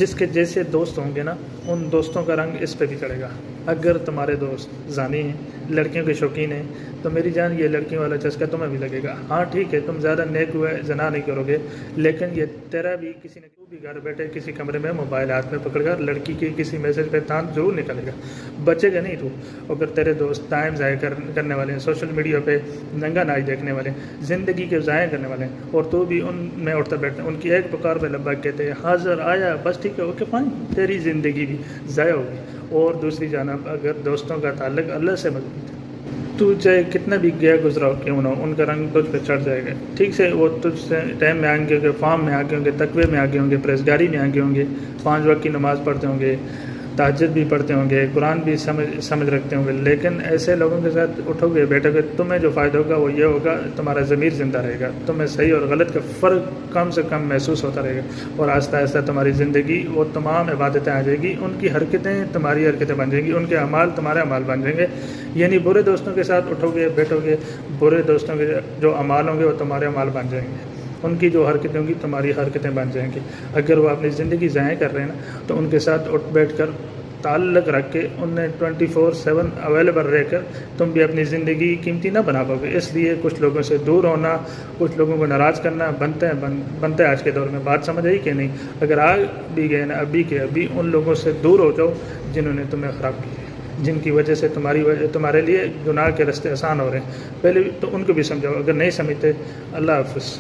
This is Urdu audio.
جس کے جیسے دوست ہوں گے نا ان دوستوں کا رنگ اس پہ بھی چڑھے گا۔ اگر تمہارے دوست زانی ہیں، لڑکیوں کے شوقین ہیں، تو میری جان یہ لڑکیوں والا چسکا تمہیں بھی لگے گا۔ ہاں ٹھیک ہے، تم زیادہ نیک ہوئے زنا نہیں کرو گے، لیکن یہ تیرا بھی کسی نے تو بھی گھر بیٹھے کسی کمرے میں موبائل ہاتھ میں پکڑ کر لڑکی کے کسی میسج پہ تان ضرور نکلے گا، بچے گا نہیں تو۔ اگر تیرے دوست ٹائم ضائع کرنے والے ہیں، سوشل میڈیا پہ ننگا ناچ دیکھنے والے ہیں، زندگی کے ضائع کرنے والے ہیں، اور تو بھی ان میں اٹھتا بیٹھتا، ان کی ایک پکار پہ لبیک کہتے ہیں، حاضر آیا، بس ٹھیک ہے، اوکے فائن، تیری زندگی بھی ضائع ہوگی۔ اور دوسری جانب اگر دوستوں کا تعلق اللہ سے مضبوط ہے، تو چاہے کتنا بھی گیا گزرا ہو کیوں نہ ہو، ان کا رنگ تجھ پہ چڑھ جائے گا۔ ٹھیک سے وہ تجھ سے ٹائم میں آگے ہوں گے، فارم میں آگے ہوں گے، تقوی میں آگے ہوں گے، پرہیزگاری میں آگے ہوں گے، 5 وقت کی نماز پڑھتے ہوں گے، تہجد بھی پڑھتے ہوں گے، قرآن بھی سمجھ رکھتے ہوں گے، لیکن ایسے لوگوں کے ساتھ اٹھو گے بیٹھو گے، تمہیں جو فائدہ ہوگا وہ یہ ہوگا، تمہارا ضمیر زندہ رہے گا، تمہیں صحیح اور غلط کا فرق کم سے کم محسوس ہوتا رہے گا، اور آہستہ آہستہ تمہاری زندگی وہ تمام عبادتیں آ جائے گی، ان کی حرکتیں تمہاری حرکتیں بن جائیں گی، ان کے اعمال تمہارے اعمال بن جائیں گے۔ یعنی برے دوستوں کے ساتھ اٹھو گے بیٹھو گے، برے دوستوں کے جو اعمال ہوں گے وہ تمہارے اعمال بن جائیں گے، ان کی جو حرکتیں ہوں گی تمہاری حرکتیں بن جائیں گی۔ اگر وہ اپنی زندگی ضائع کر رہے ہیں نا، تو ان کے ساتھ اٹھ بیٹھ کر تعلق رکھ کے انہیں 24/7 اویلیبل رہ کر تم بھی اپنی زندگی قیمتی نہ بنا پاؤ گے۔ اس لیے کچھ لوگوں سے دور ہونا، کچھ لوگوں کو ناراض کرنا بنتا ہے آج کے دور میں۔ بات سمجھ آئی کہ نہیں؟ اگر آ بھی گئے نا ابھی ان لوگوں سے دور ہو جاؤ جنہوں نے تمہیں خراب کیا ہے، جن کی وجہ سے تمہارے لیے گناہ کے راستے آسان ہو رہے ہیں۔ پہلے تو ان کو بھی سمجھاؤ، اگر نہیں سمجھتے۔ اللہ حافظ۔